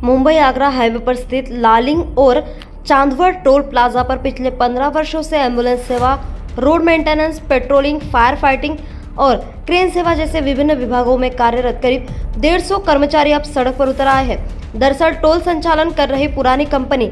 Mumbai Agra highway पर स्थित लालिंग और चांदवड़ टोल प्लाजा पर पिछले 15 वर्षों से एम्बुलेंस सेवा, road maintenance, patrolling, fire fighting और क्रेन सेवा जैसे विभिन्न विभागों में कार्यरत करीब 150 कर्मचारी अब सड़क पर उतर आए हैं। दरअसल टोल संचालन कर रही पुरानी कंपनी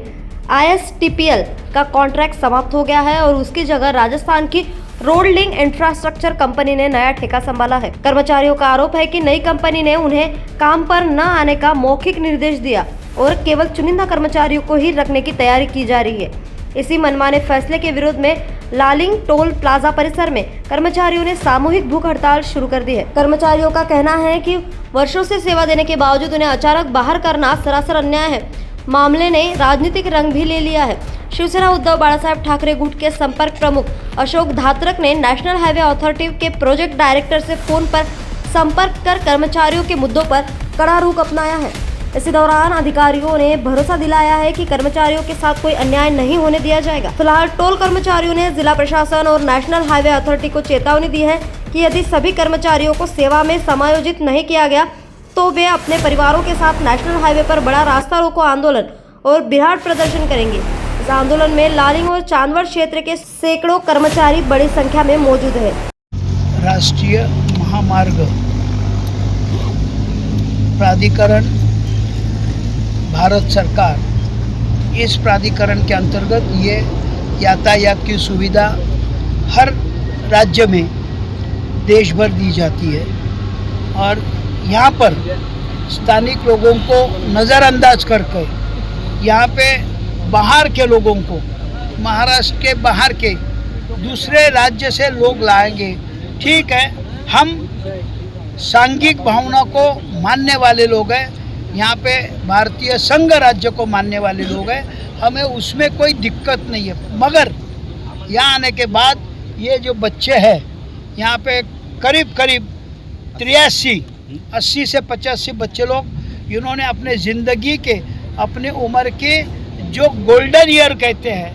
ISTPL का कॉन्ट्रैक्ट समाप्त हो गया है और उसकी जगह राजस्थान की रोड लिंक इंफ्रास्ट्रक्चर कंपनी ने नया ठेका संभाला है। कर्मचारियों का आरोप है कि नई कंपनी ने उन्हें काम पर न आने का मौखिक निर्देश दिया और केवल चुनिंदा कर्मचारियों को ही रखने की तैयारी की जा रही है। इसी मनमाने फैसले के विरोध में लालिंग टोल प्लाजा परिसर में कर्मचारियों ने सामूहिक भूख हड़ताल शुरू कर दी है। कर्मचारियों का कहना है कि वर्षों से सेवा देने के बावजूद उन्हें अचानक बाहर करना सरासर अन्याय है। मामले ने राजनीतिक रंग भी ले लिया है। शिवसेना उद्धव बाळासाहेब ठाकरे गुट के संपर्क प्रमुख अशोक धात्रक ने नेशनल हाईवे अथॉरिटी के प्रोजेक्ट डायरेक्टर से फोन पर संपर्क कर कर्मचारियों के मुद्दों पर कड़ा रुख अपनाया है। इसी दौरान अधिकारियों ने भरोसा दिलाया है कि कर्मचारियों के साथ कोई अन्याय नहीं होने दिया जाएगा। फिलहाल टोल कर्मचारियों ने जिला प्रशासन और नेशनल हाईवे अथॉरिटी को चेतावनी दी है कि यदि सभी कर्मचारियों को सेवा में समायोजित नहीं किया गया तो वे अपने परिवारों के साथ नेशनल हाईवे पर बड़ा रास्ता रोको आंदोलन और विराट प्रदर्शन करेंगे। इस आंदोलन में लालिंग और चांदवड़ क्षेत्र के सैकड़ों कर्मचारी बड़ी संख्या में मौजूद है। राष्ट्रीय महामार्ग प्राधिकरण भारत सरकार, इस प्राधिकरण के अंतर्गत ये यातायात की सुविधा हर राज्य में देश भर दी जाती है और यहाँ पर स्थानिक लोगों को नज़रअंदाज करके यहाँ पे बाहर के लोगों को, महाराष्ट्र के बाहर के दूसरे राज्य से लोग लाएंगे। ठीक है, हम सांघिक भावना को मानने वाले लोग हैं, यहाँ पे भारतीय संघ राज्य को मानने वाले लोग हैं, हमें उसमें कोई दिक्कत नहीं है। मगर यहाँ आने के बाद ये जो बच्चे हैं यहाँ पे करीब 80 से 85 बच्चे लोग, इन्होंने अपने ज़िंदगी के, अपनी उम्र के जो गोल्डन ईयर कहते हैं,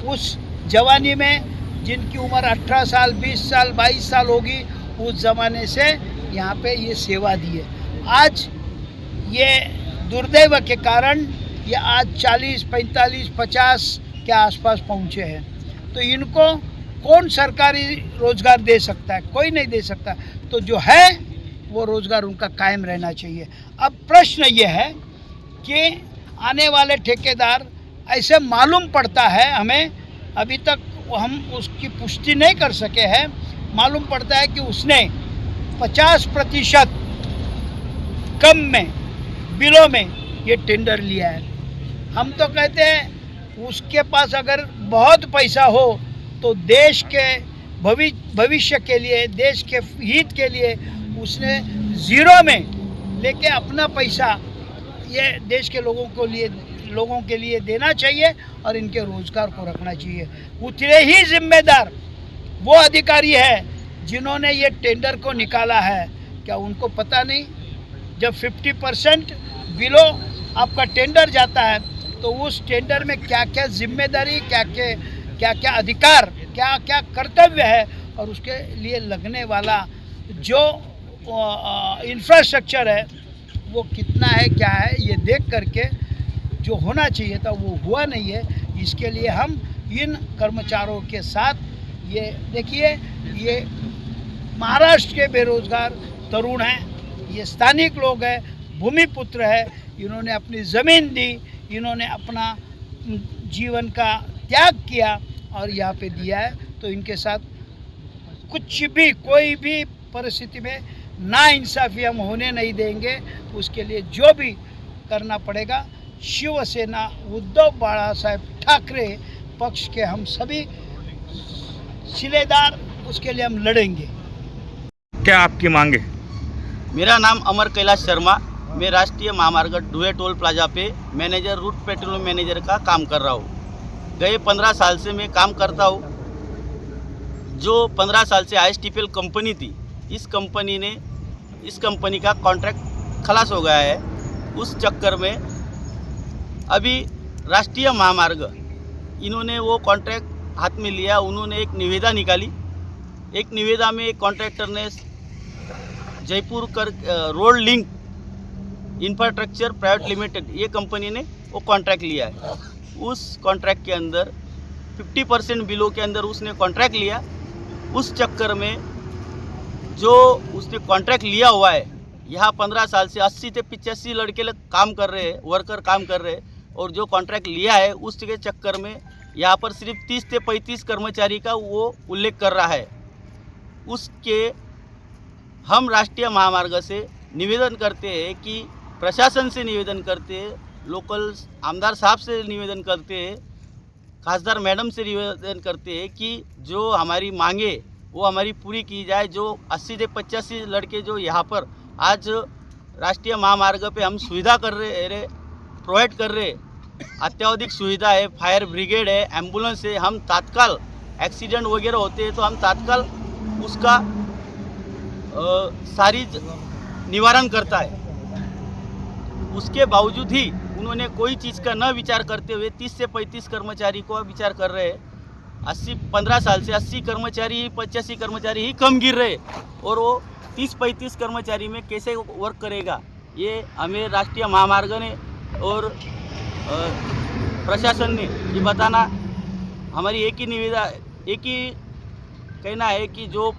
उस जवानी में जिनकी उम्र 18 साल, 20 साल, 22 साल होगी, उस ज़माने से यहाँ पे ये सेवा दी है। आज ये दुर्दैव के कारण ये आज 40, 45, 50 के आसपास पहुँचे हैं। तो इनको कौन सरकारी रोज़गार दे सकता है? कोई नहीं दे सकता। तो जो है वो रोज़गार उनका कायम रहना चाहिए। अब प्रश्न ये है कि आने वाले ठेकेदार, ऐसे मालूम पड़ता है हमें, अभी तक हम उसकी पुष्टि नहीं कर सके हैं, मालूम पड़ता है कि उसने 50% कम में, बिलों में ये टेंडर लिया है। हम तो कहते हैं उसके पास अगर बहुत पैसा हो तो देश के भविष्य के लिए, देश के हित के लिए उसने ज़ीरो में लेके अपना पैसा ये देश के लोगों के लिए देना चाहिए और इनके रोज़गार को रखना चाहिए। उतने ही जिम्मेदार वो अधिकारी है जिन्होंने ये टेंडर को निकाला है। क्या उनको पता नहीं? जब 50% बिलो आपका टेंडर जाता है तो उस टेंडर में क्या क्या जिम्मेदारी, क्या क्या अधिकार, क्या क्या कर्तव्य है और उसके लिए लगने वाला जो इंफ्रास्ट्रक्चर है वो कितना है, क्या है, ये देख करके जो होना चाहिए था वो हुआ नहीं है। इसके लिए हम इन कर्मचारियों के साथ, ये देखिए, ये महाराष्ट्र के बेरोजगार तरुण हैं, ये स्थानिक लोग हैं, भूमिपुत्र है, इन्होंने अपनी ज़मीन दी, इन्होंने अपना जीवन का त्याग किया और यहाँ पे दिया है। तो इनके साथ कुछ भी, कोई भी परिस्थिति में नाइंसाफ़ी हम होने नहीं देंगे। उसके लिए जो भी करना पड़ेगा, शिवसेना उद्धव बाळासाहेब ठाकरे पक्ष के हम सभी शिलेदार, उसके लिए हम लड़ेंगे। क्या आपकी मांगे? मेरा नाम अमर कैलाश शर्मा, मैं राष्ट्रीय महामार्ग डुए टोल प्लाजा पे मैनेजर, रूट पेट्रोलिंग मैनेजर का काम कर रहा हूँ। गए 15 साल से मैं काम करता हूँ। जो 15 साल से ISTPL कंपनी थी, इस कंपनी का कॉन्ट्रैक्ट खलास हो गया है। उस चक्कर में अभी राष्ट्रीय महामार्ग, इन्होंने वो कॉन्ट्रैक्ट हाथ में लिया। उन्होंने एक निविदा निकाली। एक निविदा में एक कॉन्ट्रैक्टर ने जयपुर कर road link infrastructure private limited ये कंपनी ने वो कॉन्ट्रैक्ट लिया है। उस कॉन्ट्रैक्ट के अंदर 50% बिलों के अंदर उसने कॉन्ट्रैक्ट लिया। उस चक्कर में जो उसने कॉन्ट्रैक्ट लिया हुआ है, यहाँ 15 साल से 80 से 85 लड़के लोग काम कर रहे हैं, वर्कर काम कर रहे हैं, और जो कॉन्ट्रैक्ट लिया है उसके चक्कर में यहाँ पर सिर्फ 30 से 35 कर्मचारी का वो उल्लेख कर रहा है। उसके हम राष्ट्रीय महामार्ग से निवेदन करते हैं कि प्रशासन से निवेदन करते हैं, लोकल आमदार साहब से निवेदन करते हैं, खासदार मैडम से निवेदन करते हैं कि जो हमारी मांगे वो हमारी पूरी की जाए। जो 80 से 85 लड़के जो यहाँ पर आज राष्ट्रीय महामार्ग पे हम सुविधा कर रहे प्रोवाइड कर रहे, अत्यावधिक सुविधा है, फायर ब्रिगेड है, एम्बुलेंस है, हम तत्काल एक्सीडेंट वगैरह होते हैं तो हम तत्काल उसका सारी निवारण करता है। उसके बावजूद ही उन्होंने कोई चीज़ का न विचार करते हुए 30 से 35 कर्मचारी को विचार कर रहे हैं। 15 साल से 80 कर्मचारी 85 कर्मचारी ही कम गिर रहे, और वो 30-35 कर्मचारी में कैसे वर्क करेगा, ये हमें राष्ट्रीय महामार्ग ने और प्रशासन ने ये बताना। हमारी एक ही कहना है कि जो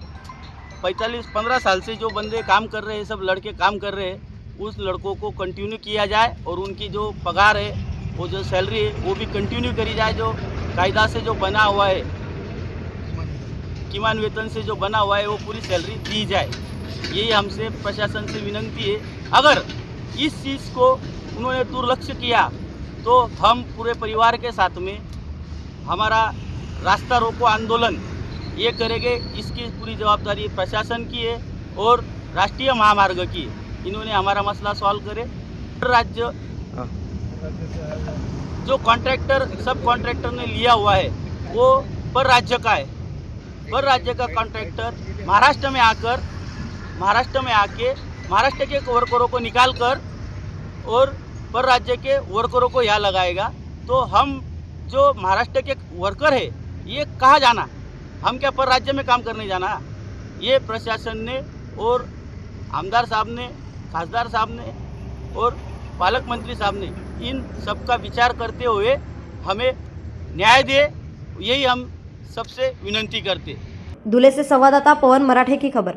15 साल से जो बंदे काम कर रहे हैं, सब लड़के काम कर रहे हैं, उस लड़कों को कंटिन्यू किया जाए और उनकी जो पगार है, वो जो सैलरी है वो भी कंटिन्यू करी जाए। जो कायदा से जो बना हुआ है, किमान वेतन से जो बना हुआ है, वो पूरी सैलरी दी जाए। यही हमसे प्रशासन से विनंती है। अगर इस चीज़ को उन्होंने दुर्लक्ष्य किया तो हम पूरे परिवार के साथ में हमारा रास्ता रोको आंदोलन ये करेंगे। इसकी पूरी जवाबदारी प्रशासन की है और राष्ट्रीय महामार्ग की है। इन्होंने हमारा मसला सॉल्व करे। राज्य जो कॉन्ट्रैक्टर सब कॉन्ट्रैक्टर ने लिया हुआ है वो पर राज्य का है। पर राज्य का कॉन्ट्रैक्टर महाराष्ट्र में आके महाराष्ट्र के वर्करों को निकाल कर और पर राज्य के वर्करों को यहाँ लगाएगा, तो हम जो महाराष्ट्र के वर्कर है ये कहाँ जाना? हम क्या पर राज्य में काम करने जाना? ये प्रशासन ने और आमदार साहब ने, खासदार साहब ने और पालक मंत्री साहब ने इन सब का विचार करते हुए हमें न्याय दे, यही हम सबसे विनंती करते। धुले से संवाददाता पवन मराठे की खबर।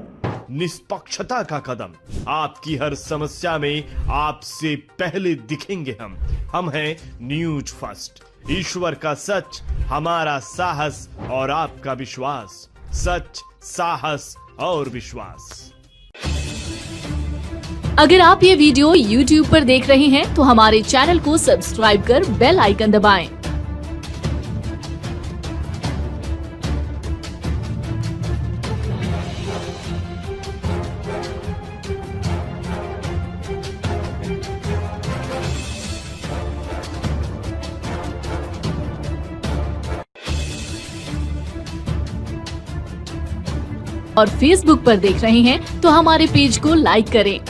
निष्पक्षता का कदम, आपकी हर समस्या में आपसे पहले दिखेंगे हम हैं न्यूज फर्स्ट। ईश्वर का सच, हमारा साहस और आपका विश्वास। सच, साहस और विश्वास। अगर आप ये वीडियो YouTube पर देख रहे हैं तो हमारे चैनल को सब्सक्राइब कर बेल आइकन दबाएं। और Facebook पर देख रहे हैं तो हमारे पेज को लाइक करें।